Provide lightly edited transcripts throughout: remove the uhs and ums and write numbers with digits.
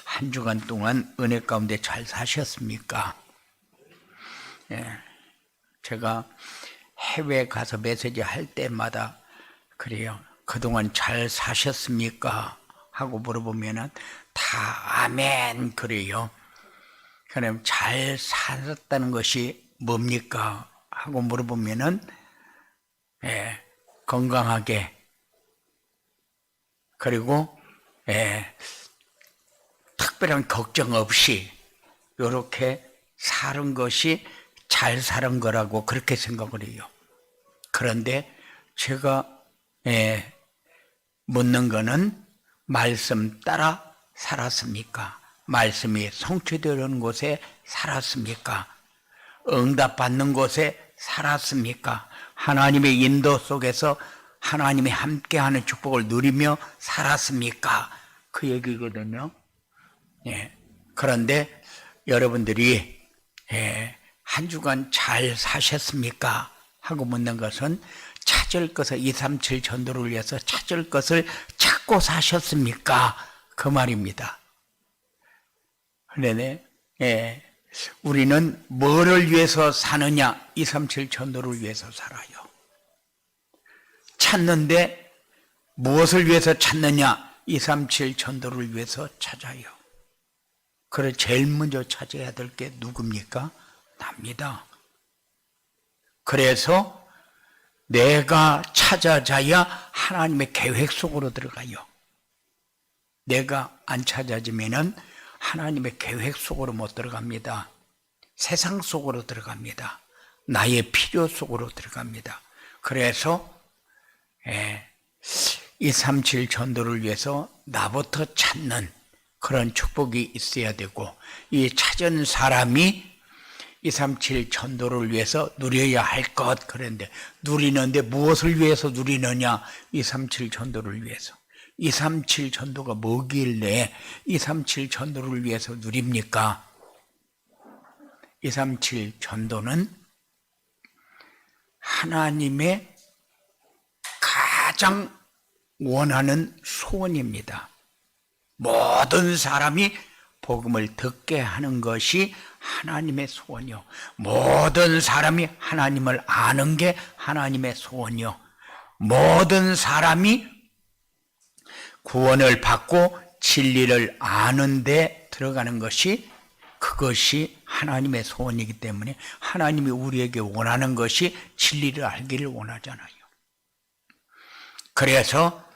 한 주간 동안 은혜 가운데 잘 사셨습니까? 제가 해외 가서 메시지 할 때마다 그래요. 그동안 잘 사셨습니까? 하고 물어보면은 다 아멘 그래요. 그럼 잘 살았다는 것이 뭡니까? 하고 물어보면은 건강하게 그리고 특별한 걱정 없이 이렇게 사는 것이 잘 사는 거라고 그렇게 생각을 해요. 그런데 제가 묻는 거는 말씀 따라 살았습니까? 말씀이 성취되는 곳에 살았습니까? 응답받는 곳에 살았습니까? 하나님의 인도 속에서 하나님이 함께하는 축복을 누리며 살았습니까? 그 얘기거든요. 그런데 여러분들이 한 주간 잘 사셨습니까? 하고 묻는 것은 찾을 것을 237 전도를 위해서 찾을 것을 찾고 사셨습니까? 그 말입니다. 그런데 우리는 뭐를 위해서 사느냐? 237 전도를 위해서 살아요. 찾는데 무엇을 위해서 찾느냐? 237 전도를 위해서 찾아요. 그래 제일 먼저 찾아야 될 게 누굽니까? 납니다. 그래서 내가 찾아져야 하나님의 계획 속으로 들어가요. 내가 안 찾아지면은 하나님의 계획 속으로 못 들어갑니다. 세상 속으로 들어갑니다. 나의 필요 속으로 들어갑니다. 그래서 237 전도를 위해서 나부터 찾는 그런 축복이 있어야 되고 이 찾은 사람이 237 전도를 위해서 누려야 할 것 그런데 누리는데 무엇을 위해서 누리느냐 237 전도를 위해서 237 전도가 뭐길래 237 전도를 위해서 누립니까? 237 전도는 하나님의 가장 원하는 소원입니다. 모든 사람이 복음을 듣게 하는 것이 하나님의 소원이요. 모든 사람이 하나님을 아는 게 하나님의 소원이요. 모든 사람이 구원을 받고 진리를 아는 데 들어가는 것이 그것이 하나님의 소원이기 때문에 하나님이 우리에게 원하는 것이 진리를 알기를 원하잖아요. 그래서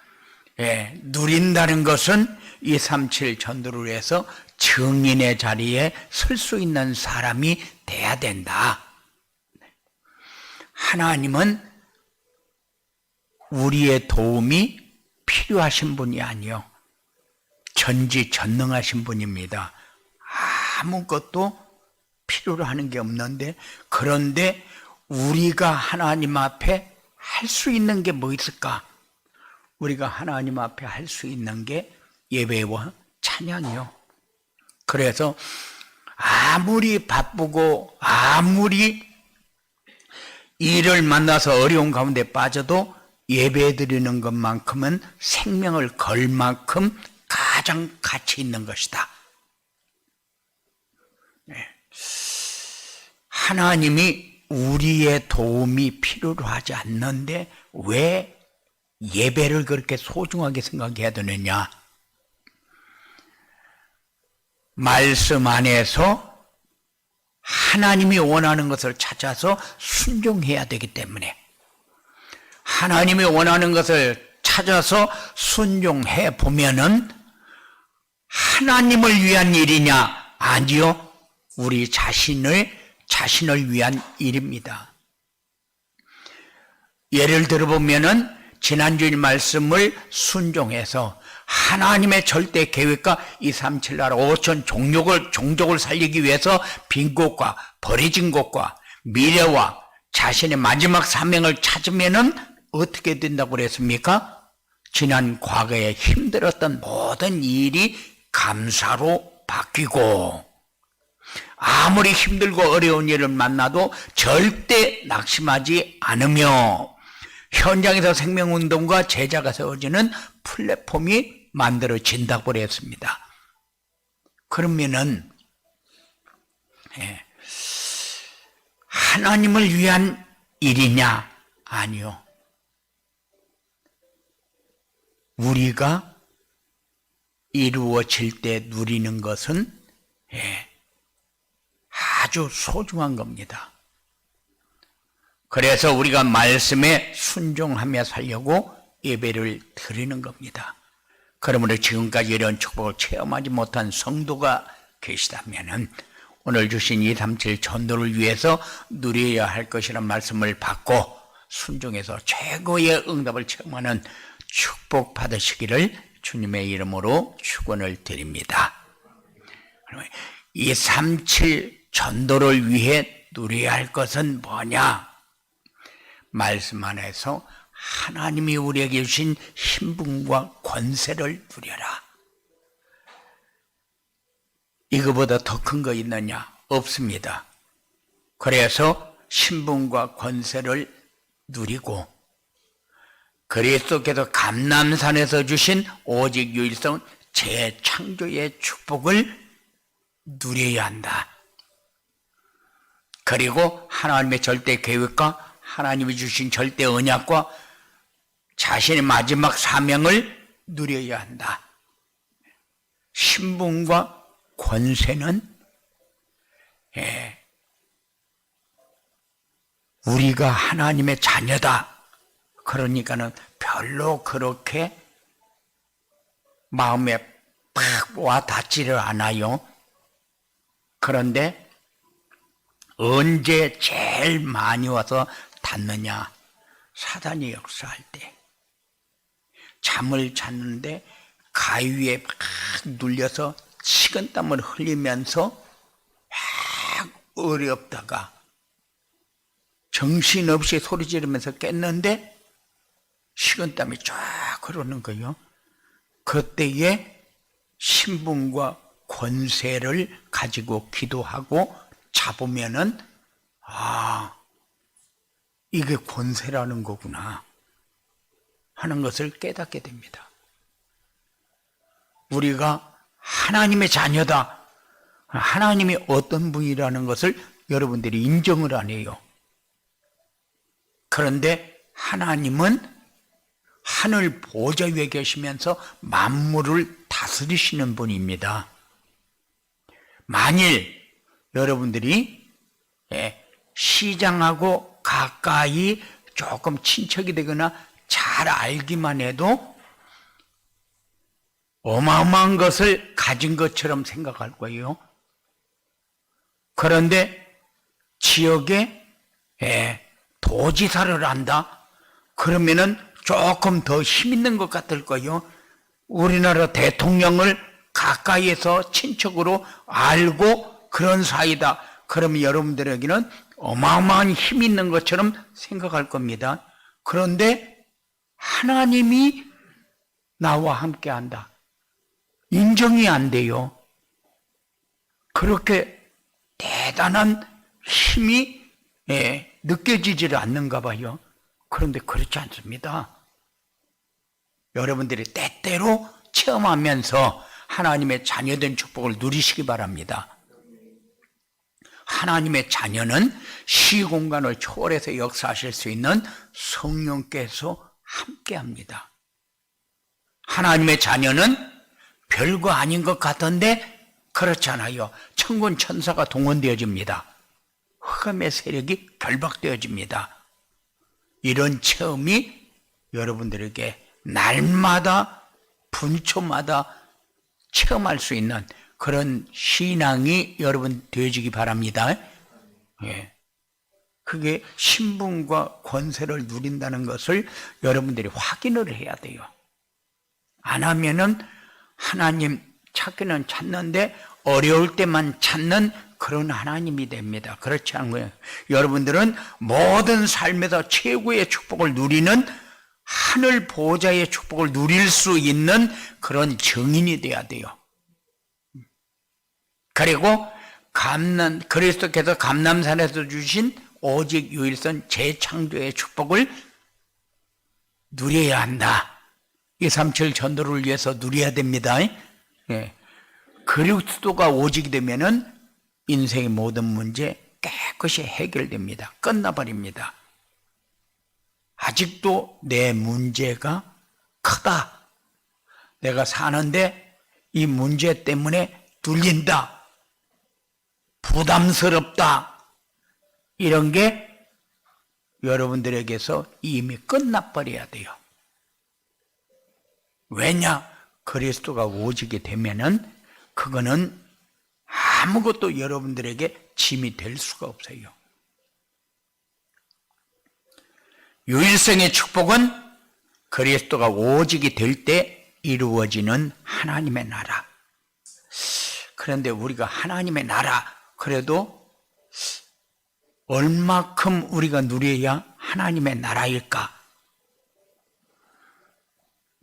누린다는 것은 237 전도를 위해서 증인의 자리에 설 수 있는 사람이 돼야 된다. 하나님은 우리의 도움이 필요하신 분이 아니요 전지전능하신 분입니다. 아무것도 필요로 하는 게 없는데 그런데 우리가 하나님 앞에 할 수 있는 게 뭐 있을까? 우리가 하나님 앞에 할 수 있는 게 예배와 찬양이요. 그래서 아무리 바쁘고 아무리 일을 만나서 어려운 가운데 빠져도 예배 드리는 것만큼은 생명을 걸 만큼 가장 가치 있는 것이다. 하나님이 우리의 도움이 필요로 하지 않는데 왜 예배를 그렇게 소중하게 생각해야 되느냐? 말씀 안에서 하나님이 원하는 것을 찾아서 순종해야 되기 때문에 하나님이 원하는 것을 찾아서 순종해 보면은 하나님을 위한 일이냐? 아니요. 우리 자신을 위한 일입니다. 예를 들어보면은 지난주일 말씀을 순종해서 하나님의 절대 계획과 237 나라 5천 종족을 살리기 위해서 빈 곳과 버려진 곳과 미래와 자신의 마지막 사명을 찾으면은 어떻게 된다고 그랬습니까? 지난 과거에 힘들었던 모든 일이 감사로 바뀌고 아무리 힘들고 어려운 일을 만나도 절대 낙심하지 않으며 현장에서 생명운동과 제자가 세워지는 플랫폼이 만들어진다고 그랬습니다. 그러면은 하나님을 위한 일이냐? 아니요. 우리가 이루어질 때 누리는 것은 아주 소중한 겁니다. 그래서 우리가 말씀에 순종하며 살려고 예배를 드리는 겁니다. 그러므로 지금까지 이런 축복을 체험하지 못한 성도가 계시다면 오늘 주신 237 전도를 위해서 누려야 할 것이란 말씀을 받고 순종해서 최고의 응답을 체험하는 축복 받으시기를 주님의 이름으로 축원을 드립니다. 237 전도를 위해 누려야 할 것은 뭐냐? 말씀 안에서 하나님이 우리에게 주신 신분과 권세를 누려라. 이거보다 더 큰 거 있느냐? 없습니다. 그래서 신분과 권세를 누리고 그리스도께서 감람산에서 주신 오직 유일성 재창조의 축복을 누려야 한다. 그리고 하나님의 절대 계획과 하나님이 주신 절대 언약과 자신의 마지막 사명을 누려야 한다. 신분과 권세는 우리가 하나님의 자녀다. 그러니까는 별로 그렇게 마음에 팍 와 닿지를 않아요. 그런데 언제 제일 많이 와서 닿느냐? 사단이 역사할 때. 잠을 잤는데 가위에 막 눌려서 식은땀을 흘리면서 막 어렵다가 정신없이 소리 지르면서 깼는데 식은땀이 쫙 흐르는 거예요. 그때에 신분과 권세를 가지고 기도하고 잡으면은 이게 권세라는 거구나 하는 것을 깨닫게 됩니다. 우리가 하나님의 자녀다. 하나님이 어떤 분이라는 것을 여러분들이 인정을 안 해요. 그런데 하나님은 하늘 보좌 위에 계시면서 만물을 다스리시는 분입니다. 만일 여러분들이 시장하고 가까이 조금 친척이 되거나 잘 알기만 해도 어마어마한 것을 가진 것처럼 생각할 거예요. 그런데 지역에 도지사를 한다? 그러면은 조금 더 힘 있는 것 같을 거예요. 우리나라 대통령을 가까이에서 친척으로 알고 그런 사이다. 그러면 여러분들에게는 어마어마한 힘이 있는 것처럼 생각할 겁니다. 그런데 하나님이 나와 함께 한다. 인정이 안 돼요. 그렇게 대단한 힘이 느껴지지를 않는가 봐요. 그런데 그렇지 않습니다. 여러분들이 때때로 체험하면서 하나님의 자녀된 축복을 누리시기 바랍니다. 하나님의 자녀는 시공간을 초월해서 역사하실 수 있는 성령께서 함께합니다. 하나님의 자녀는 별거 아닌 것 같은데 그렇잖아요. 천군 천사가 동원되어집니다. 흑암의 세력이 결박되어집니다. 이런 체험이 여러분들에게 날마다 분초마다 체험할 수 있는 그런 신앙이 여러분 되어지기 바랍니다. 그게 신분과 권세를 누린다는 것을 여러분들이 확인을 해야 돼요. 안 하면은 하나님 찾기는 찾는데 어려울 때만 찾는 그런 하나님이 됩니다. 그렇지 않은 거예요. 여러분들은 모든 삶에서 최고의 축복을 누리는 하늘 보좌의 축복을 누릴 수 있는 그런 증인이 돼야 돼요. 그리고 그리스도께서 감람산에서 주신 오직 유일성 재창조의 축복을 누려야 한다. 237 전도를 위해서 누려야 됩니다. 예. 그리스도가 오직이 되면은 인생의 모든 문제 깨끗이 해결됩니다. 끝나버립니다. 아직도 내 문제가 크다. 내가 사는데 이 문제 때문에 눌린다. 부담스럽다. 이런 게 여러분들에게서 이미 끝나버려야 돼요. 왜냐? 그리스도가 오직이 되면은 그거는 아무것도 여러분들에게 짐이 될 수가 없어요. 유일성의 축복은 그리스도가 오직이 될 때 이루어지는 하나님의 나라. 그런데 우리가 하나님의 나라, 그래도 얼마큼 우리가 누려야 하나님의 나라일까?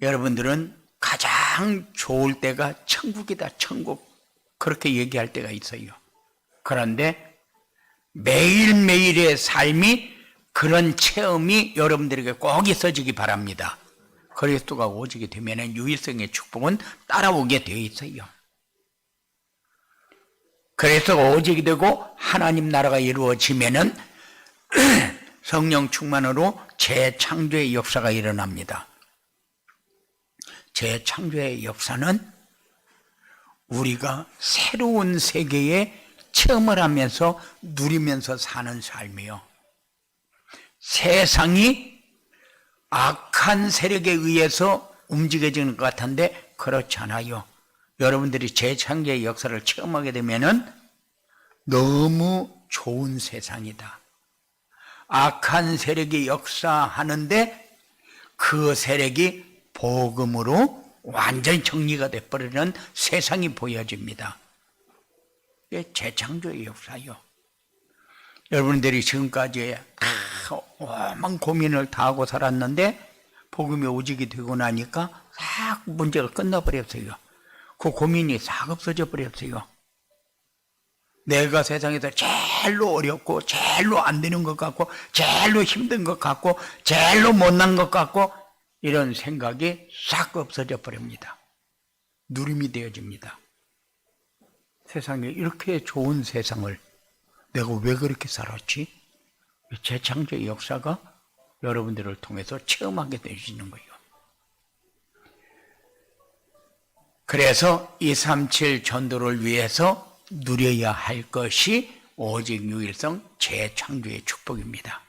여러분들은 가장 좋을 때가 천국이다, 천국. 그렇게 얘기할 때가 있어요. 그런데 매일매일의 삶이 그런 체험이 여러분들에게 꼭 있어지기 바랍니다. 그리스도가 오직이 되면 유일성의 축복은 따라오게 되어 있어요. 그리스도가 오직이 되고 하나님 나라가 이루어지면은 성령 충만으로 재창조의 역사가 일어납니다. 재창조의 역사는 우리가 새로운 세계에 체험을 하면서 누리면서 사는 삶이요. 세상이 악한 세력에 의해서 움직여지는 것 같은데 그렇지 않아요. 여러분들이 재창조의 역사를 체험하게 되면은 너무 좋은 세상이다. 악한 세력이 역사하는데 그 세력이 복음으로 완전히 정리가 돼버리는 세상이 보여집니다. 이게 재창조의 역사요. 여러분들이 지금까지 오만 고민을 다 하고 살았는데 복음이 오직이 되고 나니까 싹 문제가 끝나버렸어요. 그 고민이 싹 없어져 버렸어요. 내가 세상에서 제일로 어렵고 제일로 안 되는 것 같고 제일로 힘든 것 같고 제일로 못난 것 같고 이런 생각이 싹 없어져 버립니다. 누림이 되어집니다. 세상에 이렇게 좋은 세상을 내가 왜 그렇게 살았지? 재창조의 역사가 여러분들을 통해서 체험하게 되시는 거예요. 그래서 237 전도를 위해서 누려야 할 것이 오직 유일성 재창조의 축복입니다.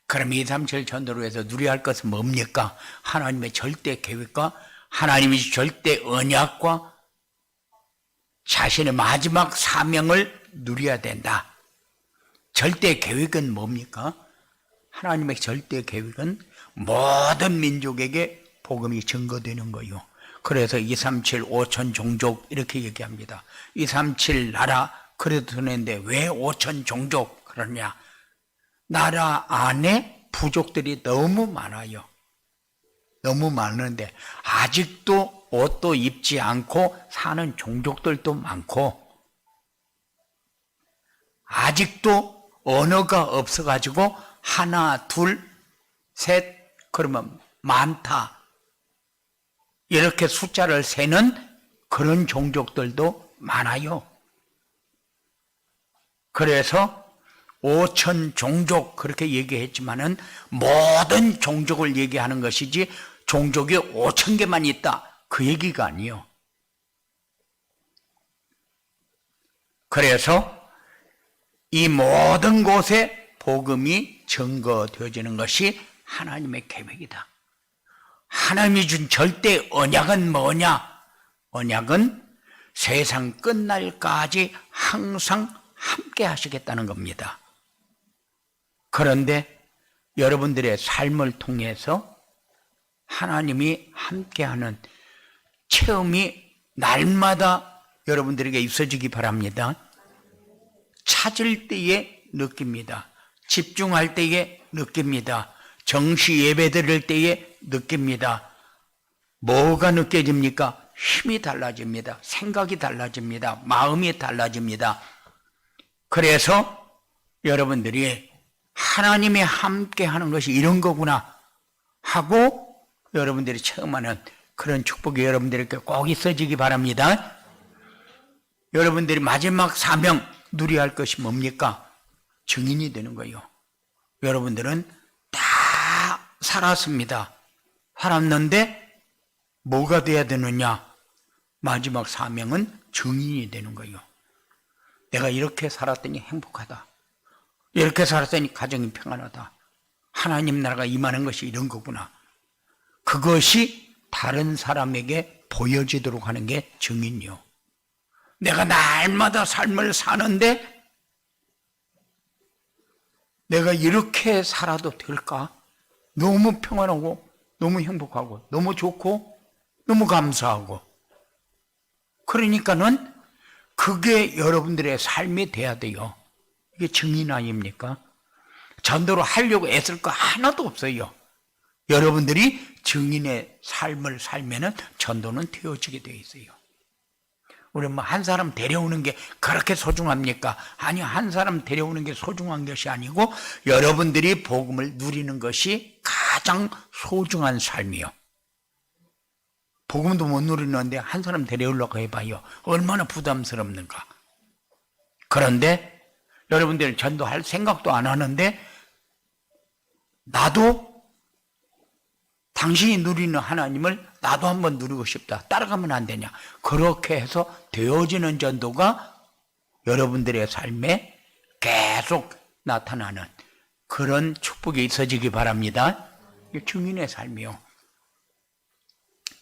그럼 237 전도를 위해서 누려야 할 것은 뭡니까? 하나님의 절대 계획과 하나님의 절대 언약과 자신의 마지막 사명을 누려야 된다. 절대 계획은 뭡니까? 하나님의 절대 계획은 모든 민족에게 복음이 증거되는 거예요. 그래서 237 5천 종족 이렇게 얘기합니다. 237 나라 그래도 되는데 왜 5천 종족 그러냐? 나라 안에 부족들이 너무 많아요. 너무 많은데 아직도 옷도 입지 않고 사는 종족들도 많고 아직도 언어가 없어가지고 하나, 둘, 셋 그러면 많다. 이렇게 숫자를 세는 그런 종족들도 많아요. 그래서 5천 종족 그렇게 얘기했지만은 모든 종족을 얘기하는 것이지 종족이 5천 개만 있다 그 얘기가 아니에요. 그래서 이 모든 곳에 복음이 증거되어지는 것이 하나님의 계획이다. 하나님이 준 절대 언약은 뭐냐? 언약은 세상 끝날까지 항상 함께 하시겠다는 겁니다. 그런데 여러분들의 삶을 통해서 하나님이 함께하는 체험이 날마다 여러분들에게 있어지기 바랍니다. 찾을 때에 느낍니다. 집중할 때에 느낍니다. 정시 예배 드릴 때에 느낍니다. 뭐가 느껴집니까? 힘이 달라집니다. 생각이 달라집니다. 마음이 달라집니다. 그래서 여러분들이 하나님이 함께 하는 것이 이런 거구나 하고 여러분들이 처음 하는 그런 축복이 여러분들에게 꼭 있어지기 바랍니다. 여러분들이 마지막 사명 누려야 할 것이 뭡니까? 증인이 되는 거예요. 여러분들은 다 살았습니다. 살았는데 뭐가 돼야 되느냐? 마지막 사명은 증인이 되는 거예요. 내가 이렇게 살았더니 행복하다. 이렇게 살았더니 가정이 평안하다. 하나님 나라가 임하는 것이 이런 거구나. 그것이 다른 사람에게 보여지도록 하는 게 증인이요. 내가 날마다 삶을 사는데 내가 이렇게 살아도 될까? 너무 평안하고 너무 행복하고 너무 좋고 너무 감사하고, 그러니까는 그게 여러분들의 삶이 돼야 돼요. 이게 증인 아닙니까? 전도를 하려고 애쓸 거 하나도 없어요. 여러분들이 증인의 삶을 살면은 전도는 되어지게 되어 있어요. 우리 뭐 한 사람 데려오는 게 그렇게 소중합니까? 아니요, 한 사람 데려오는 게 소중한 것이 아니고 여러분들이 복음을 누리는 것이 가장 소중한 삶이요. 복음도 못 누리는데 한 사람 데려오려고 해봐요. 얼마나 부담스럽는가. 그런데 여러분들 전도할 생각도 안 하는데 나도 당신이 누리는 하나님을 나도 한번 누리고 싶다. 따라가면 안 되냐. 그렇게 해서 되어지는 전도가 여러분들의 삶에 계속 나타나는 그런 축복이 있어지기 바랍니다. 이게 증인의 삶이요.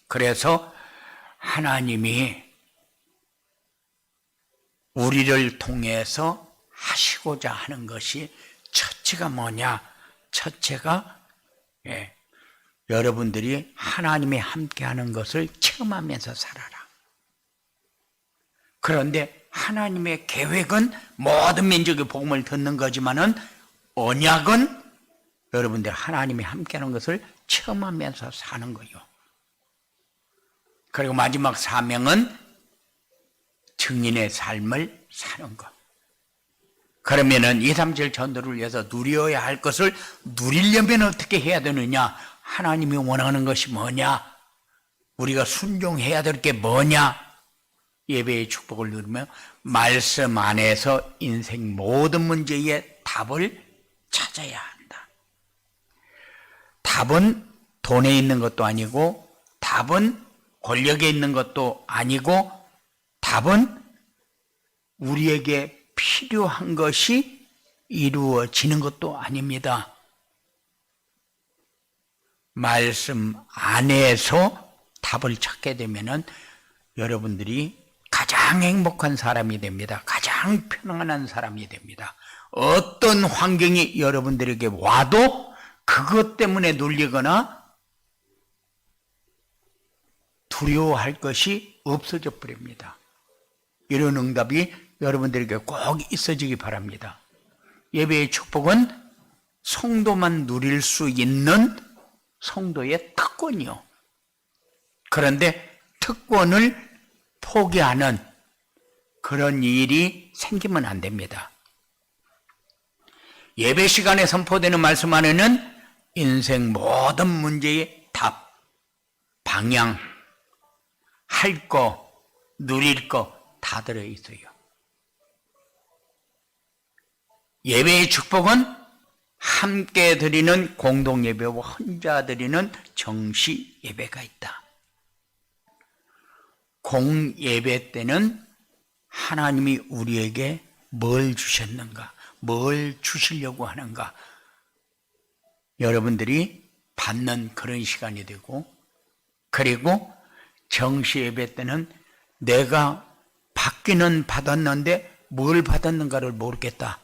그래서 하나님이 우리를 통해서 하시고자 하는 것이 첫째가 뭐냐? 첫째가 여러분들이 하나님이 함께하는 것을 체험하면서 살아라. 그런데 하나님의 계획은 모든 민족의 복음을 듣는 거지만은 언약은 여러분들 하나님이 함께하는 것을 체험하면서 사는 거예요. 그리고 마지막 사명은 증인의 삶을 사는 것. 그러면은 237 전도를 위해서 누려야 할 것을 누리려면 어떻게 해야 되느냐? 하나님이 원하는 것이 뭐냐? 우리가 순종해야 될 게 뭐냐? 예배의 축복을 누리며 말씀 안에서 인생 모든 문제의 답을 찾아야 한다. 답은 돈에 있는 것도 아니고, 답은 권력에 있는 것도 아니고, 답은 우리에게 필요한 것이 이루어지는 것도 아닙니다. 말씀 안에서 답을 찾게 되면은 여러분들이 가장 행복한 사람이 됩니다. 가장 편안한 사람이 됩니다. 어떤 환경이 여러분들에게 와도 그것 때문에 놀리거나 두려워할 것이 없어져 버립니다. 이런 응답이 여러분들에게 꼭 있어지기 바랍니다. 예배의 축복은 성도만 누릴 수 있는 성도의 특권이요. 그런데 특권을 포기하는 그런 일이 생기면 안 됩니다. 예배 시간에 선포되는 말씀 안에는 인생 모든 문제의 답, 방향, 할 거, 누릴 거 다 들어있어요. 예배의 축복은 함께 드리는 공동예배와 혼자 드리는 정시 예배가 있다. 공예배 때는 하나님이 우리에게 뭘 주셨는가, 뭘 주시려고 하는가, 여러분들이 받는 그런 시간이 되고, 그리고 정시 예배 때는 내가 받기는 받았는데 뭘 받았는가를 모르겠다.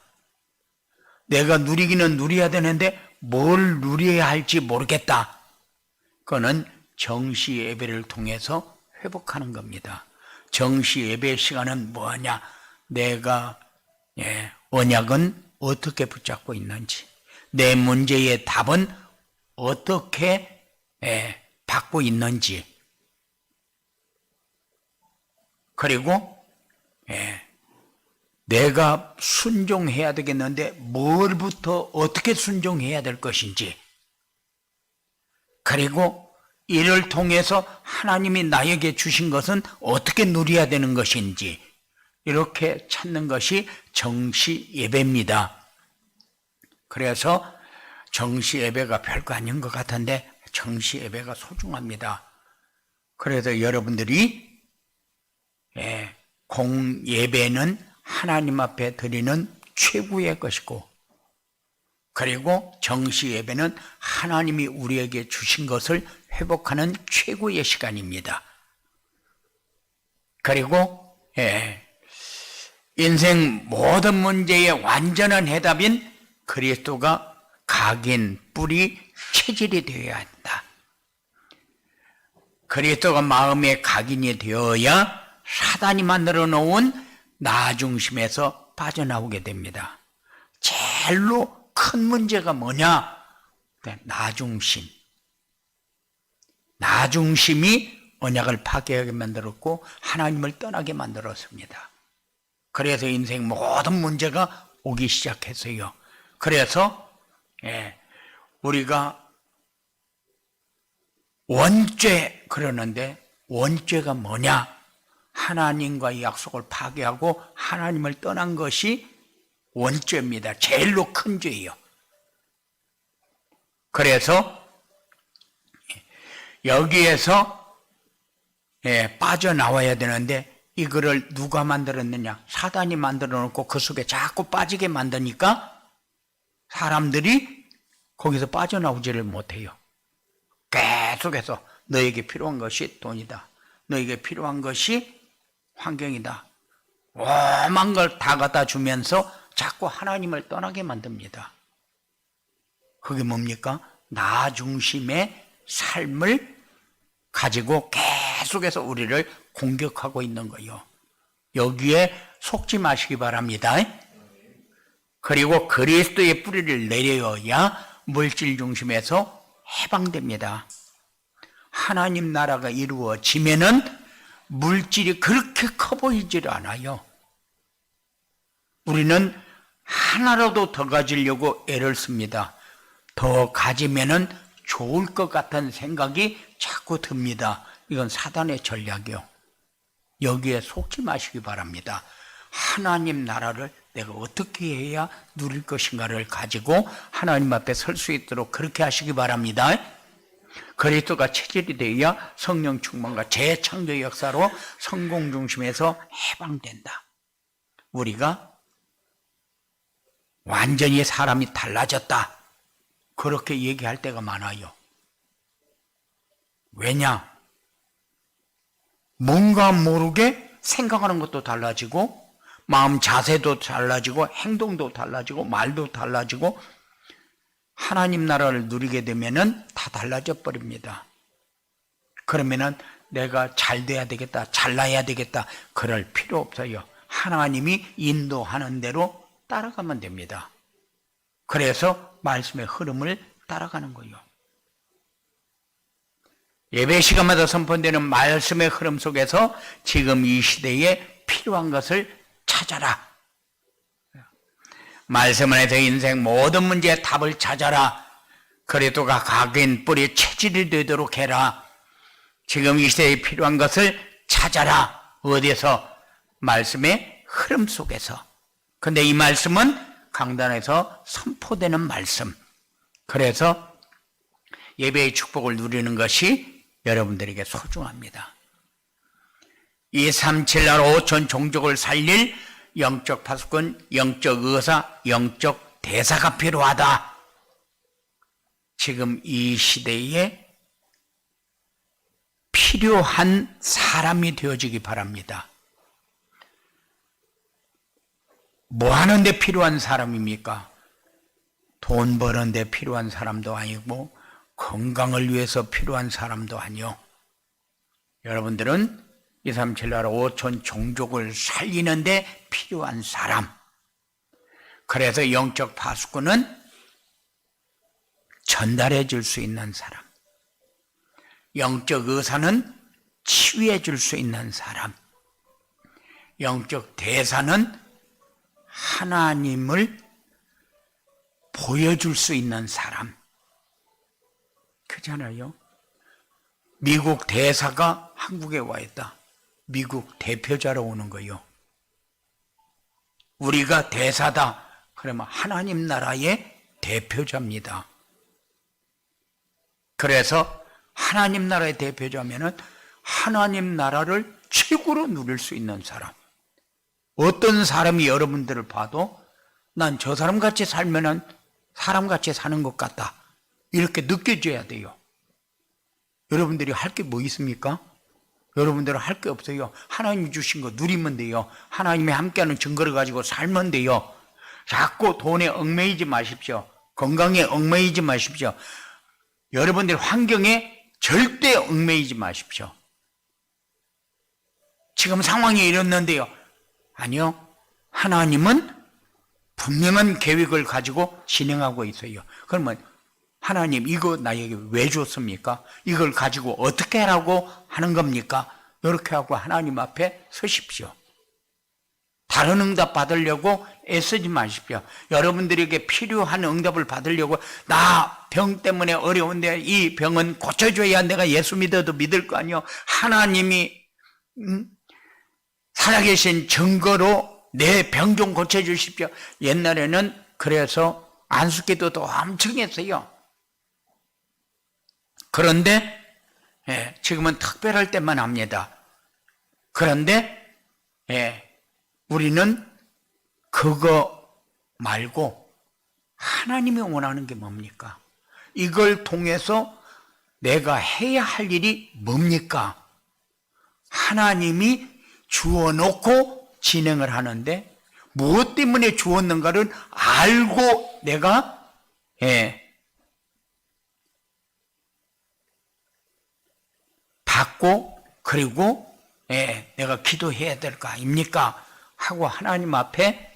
내가 누리기는 누려야 되는데 뭘 누려야 할지 모르겠다. 그거는 정시 예배를 통해서 회복하는 겁니다. 정시 예배 시간은 뭐냐? 내가 언약은 어떻게 붙잡고 있는지, 내 문제의 답은 어떻게 받고 있는지, 그리고 내가 순종해야 되겠는데 뭘부터 어떻게 순종해야 될 것인지, 그리고 이를 통해서 하나님이 나에게 주신 것은 어떻게 누려야 되는 것인지 이렇게 찾는 것이 정시 예배입니다. 그래서 정시 예배가 별거 아닌 것 같은데 정시 예배가 소중합니다. 그래서 여러분들이 공예배는 하나님 앞에 드리는 최고의 것이고, 그리고 정시 예배는 하나님이 우리에게 주신 것을 회복하는 최고의 시간입니다. 그리고 인생 모든 문제의 완전한 해답인 그리스도가 각인, 뿌리, 체질이 되어야 한다. 그리스도가 마음의 각인이 되어야 사단이 만들어 놓은 나 중심에서 빠져나오게 됩니다. 제일로 큰 문제가 뭐냐? 나 중심. 나 중심이 언약을 파괴하게 만들었고 하나님을 떠나게 만들었습니다. 그래서 인생 모든 문제가 오기 시작했어요. 그래서 우리가 원죄 그러는데 원죄가 뭐냐? 하나님과의 약속을 파괴하고 하나님을 떠난 것이 원죄입니다. 제일로 큰 죄예요. 그래서 여기에서 빠져나와야 되는데 이거를 누가 만들었느냐? 사단이 만들어 놓고 그 속에 자꾸 빠지게 만드니까 사람들이 거기서 빠져나오지를 못해요. 계속해서 너에게 필요한 것이 돈이다. 너에게 필요한 것이 환경이다. 오만 걸 다 갖다 주면서 자꾸 하나님을 떠나게 만듭니다. 그게 뭡니까? 나 중심의 삶을 가지고 계속해서 우리를 공격하고 있는 거예요. 여기에 속지 마시기 바랍니다. 그리고 그리스도의 뿌리를 내려야 물질 중심에서 해방됩니다. 하나님 나라가 이루어지면은 물질이 그렇게 커 보이질 않아요. 우리는 하나라도 더 가지려고 애를 씁니다. 더 가지면은 좋을 것 같은 생각이 자꾸 듭니다. 이건 사단의 전략이요. 여기에 속지 마시기 바랍니다. 하나님 나라를 내가 어떻게 해야 누릴 것인가를 가지고 하나님 앞에 설 수 있도록 그렇게 하시기 바랍니다. 그리스도가 체질이 되어야 성령 충만과 재창조 역사로 성공 중심에서 해방된다. 우리가 완전히 사람이 달라졌다. 그렇게 얘기할 때가 많아요. 왜냐? 뭔가 모르게 생각하는 것도 달라지고 마음 자세도 달라지고 행동도 달라지고 말도 달라지고 하나님 나라를 누리게 되면은 다 달라져 버립니다. 그러면은 내가 잘 돼야 되겠다, 잘나야 되겠다 그럴 필요 없어요. 하나님이 인도하는 대로 따라가면 됩니다. 그래서 말씀의 흐름을 따라가는 거예요. 예배 시간마다 선포되는 말씀의 흐름 속에서 지금 이 시대에 필요한 것을 찾아라. 말씀 안에서 인생 모든 문제의 답을 찾아라. 그리스도가 각인 뿌리 체질이 되도록 해라. 지금 이 시대에 필요한 것을 찾아라. 어디에서? 말씀의 흐름 속에서. 근데 이 말씀은 강단에서 선포되는 말씀. 그래서 예배의 축복을 누리는 것이 여러분들에게 소중합니다. 237 나라 5천 종족을 살릴 영적 파수꾼, 영적 의사, 영적 대사가 필요하다. 지금 이 시대에 필요한 사람이 되어지기 바랍니다. 뭐 하는데 필요한 사람입니까? 돈 버는데 필요한 사람도 아니고 건강을 위해서 필요한 사람도 아니요. 여러분들은 237 나라 5천 종족을 살리는데 필요한 사람. 그래서 영적 파수꾼은 전달해 줄 수 있는 사람. 영적 의사는 치유해 줄 수 있는 사람. 영적 대사는 하나님을 보여줄 수 있는 사람. 그잖아요. 미국 대사가 한국에 와 있다. 미국 대표자로 오는 거요. 우리가 대사다. 그러면 하나님 나라의 대표자입니다. 그래서 하나님 나라의 대표자면은 하나님 나라를 최고로 누릴 수 있는 사람. 어떤 사람이 여러분들을 봐도 난 저 사람 같이 살면은 사람 같이 사는 것 같다. 이렇게 느껴져야 돼요. 여러분들이 할 게 뭐 있습니까? 여러분들은 할 게 없어요. 하나님이 주신 거 누리면 돼요. 하나님이 함께하는 증거를 가지고 살면 돼요. 자꾸 돈에 얽매이지 마십시오. 건강에 얽매이지 마십시오. 여러분들 환경에 절대 얽매이지 마십시오. 지금 상황이 이렇는데요. 아니요. 하나님은 분명한 계획을 가지고 진행하고 있어요. 그러면 하나님 이거 나에게 왜 줬습니까? 이걸 가지고 어떻게 하라고 하는 겁니까? 이렇게 하고 하나님 앞에 서십시오. 다른 응답 받으려고 애쓰지 마십시오. 여러분들에게 필요한 응답을 받으려고 나 병 때문에 어려운데 이 병은 고쳐줘야 내가 예수 믿어도 믿을 거 아니요. 하나님이 살아계신 증거로 내 병 좀 고쳐주십시오. 옛날에는 그래서 안수기도도 엄청 했어요. 그런데 지금은 특별할 때만 합니다. 그런데 우리는 그거 말고 하나님이 원하는 게 뭡니까? 이걸 통해서 내가 해야 할 일이 뭡니까? 하나님이 주어놓고 진행을 하는데 무엇 때문에 주었는가를 알고 내가 받고 그리고 내가 기도해야 될 거 아닙니까? 하고 하나님 앞에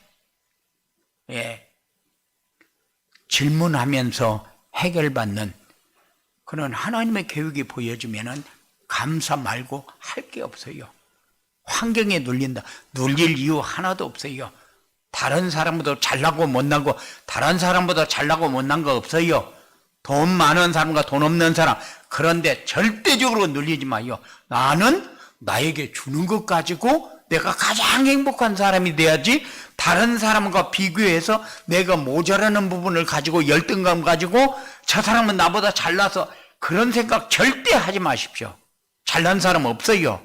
질문하면서 해결받는 그런 하나님의 계획이 보여지면은 감사 말고 할 게 없어요. 환경에 눌린다. 눌릴 이유 하나도 없어요. 다른 사람보다 잘나고 못나고 다른 사람보다 잘나고 못난 거 없어요. 돈 많은 사람과 돈 없는 사람. 그런데 절대적으로 눌리지 마요. 나는 나에게 주는 것 가지고 내가 가장 행복한 사람이 돼야지 다른 사람과 비교해서 내가 모자라는 부분을 가지고 열등감 가지고 저 사람은 나보다 잘나서 그런 생각 절대 하지 마십시오. 잘난 사람 없어요.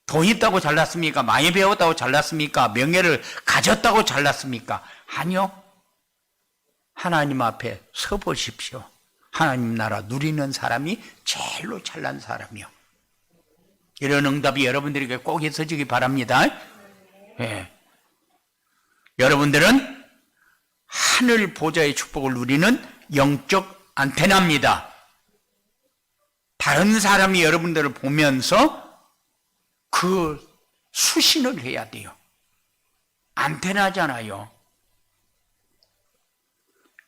돈 있다고 잘났습니까? 많이 배웠다고 잘났습니까? 명예를 가졌다고 잘났습니까? 아니요. 하나님 앞에 서 보십시오. 하나님 나라 누리는 사람이 제일로 잘난 사람이요. 이런 응답이 여러분들에게 꼭 있어지기 바랍니다. 여러분들은 하늘 보좌의 축복을 누리는 영적 안테나입니다. 다른 사람이 여러분들을 보면서 그 수신을 해야 돼요. 안테나잖아요.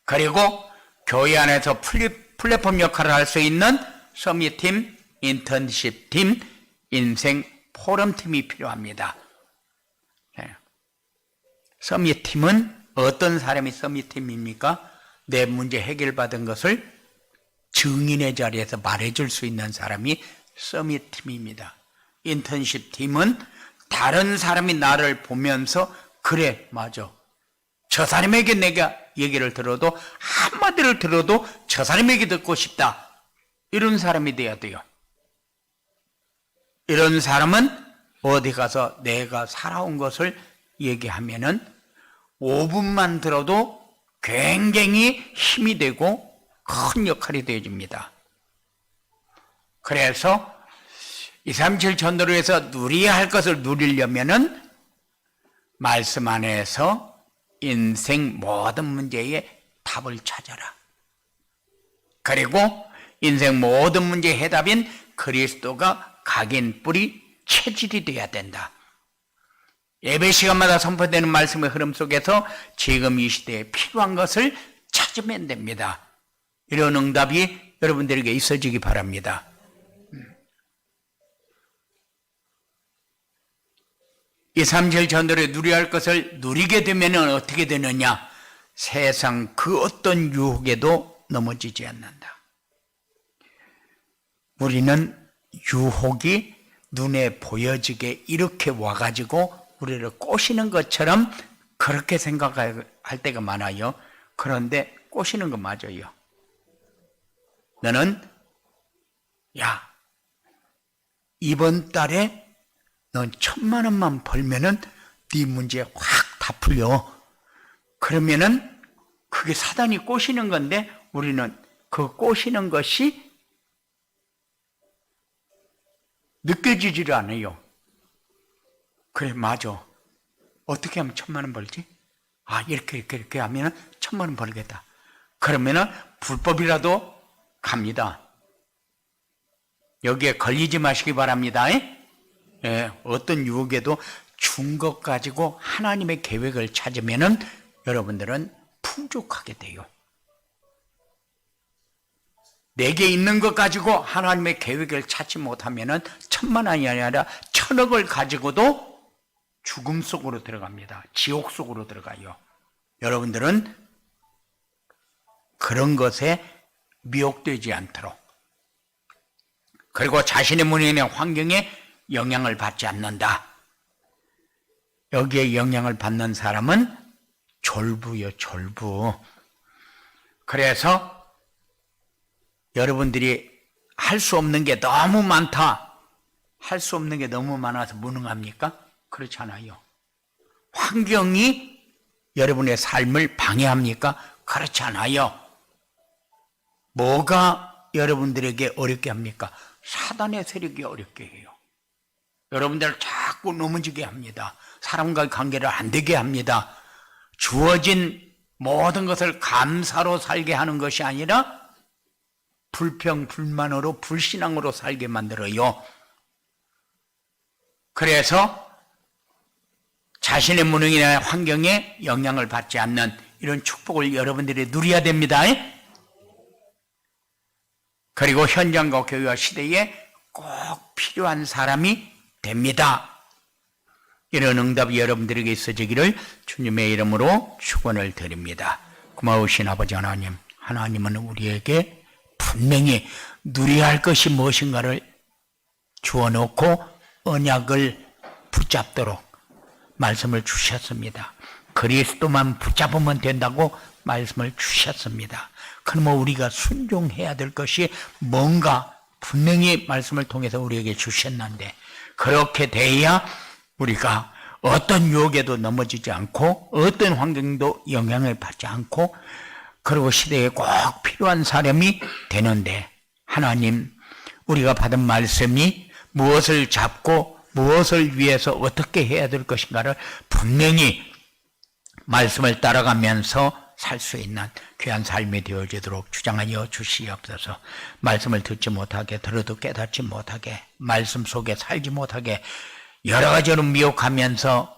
그리고 교회 안에서 플랫폼 역할을 할 수 있는 서밋팀, 인턴십팀, 인생 포럼팀이 필요합니다. 서밋팀은 어떤 사람이 서밋팀입니까? 내 문제 해결받은 것을 증인의 자리에서 말해줄 수 있는 사람이 서밋팀입니다. 인턴십 팀은 다른 사람이 나를 보면서 그래 맞아 저 사람에게 내가 얘기를 들어도 한마디를 들어도 저 사람에게 듣고 싶다 이런 사람이 돼야 돼요. 이런 사람은 어디 가서 내가 살아온 것을 얘기하면은 5분만 들어도 굉장히 힘이 되고 큰 역할이 되어집니다. 그래서 237 전도로에서 누려야 할 것을 누리려면은 말씀 안에서 인생 모든 문제의 답을 찾아라. 그리고 인생 모든 문제의 해답인 그리스도가 각인 뿌리 체질이 되어야 된다. 예배 시간마다 선포되는 말씀의 흐름 속에서 지금 이 시대에 필요한 것을 찾으면 됩니다. 이런 응답이 여러분들에게 있어지기 바랍니다. 237 전도를 누려야 할 것을 누리게 되면 어떻게 되느냐? 세상 그 어떤 유혹에도 넘어지지 않는다. 우리는 유혹이 눈에 보여지게 이렇게 와가지고 우리를 꼬시는 것처럼 그렇게 생각할 때가 많아요. 그런데 꼬시는 거 맞아요. 너는 야, 이번 달에 넌 1,000만 원만 벌면은 네 문제 확 다 풀려. 그러면은 그게 사단이 꼬시는 건데 우리는 그 꼬시는 것이 느껴지지를 않아요. 그래, 맞아. 어떻게 하면 1,000만 원 벌지? 아, 이렇게 하면은 1,000만 원 벌겠다. 그러면은 불법이라도 갑니다. 여기에 걸리지 마시기 바랍니다. 예, 어떤 유혹에도 준 것 가지고 하나님의 계획을 찾으면은 여러분들은 풍족하게 돼요. 내게 있는 것 가지고 하나님의 계획을 찾지 못하면은 1,000만 원이 아니라 1,000억을 가지고도 죽음 속으로 들어갑니다. 지옥 속으로 들어가요. 여러분들은 그런 것에 미혹되지 않도록, 그리고 자신의 문화의 환경에 영향을 받지 않는다. 여기에 영향을 받는 사람은 졸부요, 졸부. 그래서 여러분들이 할 수 없는 게 너무 많다. 할 수 없는 게 너무 많아서 무능합니까? 그렇지 않아요. 환경이 여러분의 삶을 방해합니까? 그렇지 않아요. 뭐가 여러분들에게 어렵게 합니까? 사단의 세력이 어렵게 해요. 여러분들을 자꾸 넘어지게 합니다. 사람과의 관계를 안 되게 합니다. 주어진 모든 것을 감사로 살게 하는 것이 아니라 불평, 불만으로, 불신앙으로 살게 만들어요. 그래서 자신의 무능이나 환경에 영향을 받지 않는 이런 축복을 여러분들이 누려야 됩니다. 그리고 현장과 교회와 시대에 꼭 필요한 사람이 됩니다. 이런 응답이 여러분들에게 있어지기를 주님의 이름으로 축원을 드립니다. 고마우신 아버지 하나님, 하나님은 우리에게 분명히 누려야 할 것이 무엇인가를 주어놓고 언약을 붙잡도록 말씀을 주셨습니다. 그리스도만 붙잡으면 된다고 말씀을 주셨습니다. 그러면 우리가 순종해야 될 것이 뭔가 분명히 말씀을 통해서 우리에게 주셨는데, 그렇게 돼야 우리가 어떤 유혹에도 넘어지지 않고 어떤 환경도 영향을 받지 않고 그리고 시대에 꼭 필요한 사람이 되는데, 하나님, 우리가 받은 말씀이 무엇을 잡고 무엇을 위해서 어떻게 해야 될 것인가를 분명히 말씀을 따라가면서 살 수 있는 귀한 삶이 되어지도록 주장하여 주시옵소서. 말씀을 듣지 못하게, 들어도 깨닫지 못하게, 말씀 속에 살지 못하게 여러 가지로 미혹하면서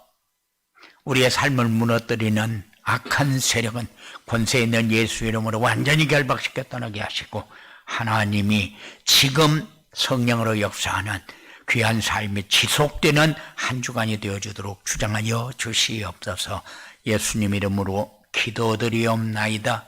우리의 삶을 무너뜨리는 악한 세력은 권세 있는 예수 이름으로 완전히 결박시켜 떠나게 하시고, 하나님이 지금 성령으로 역사하는 귀한 삶이 지속되는 한 주간이 되어주도록 주장하여 주시옵소서. 예수님 이름으로 기도드리옵나이다.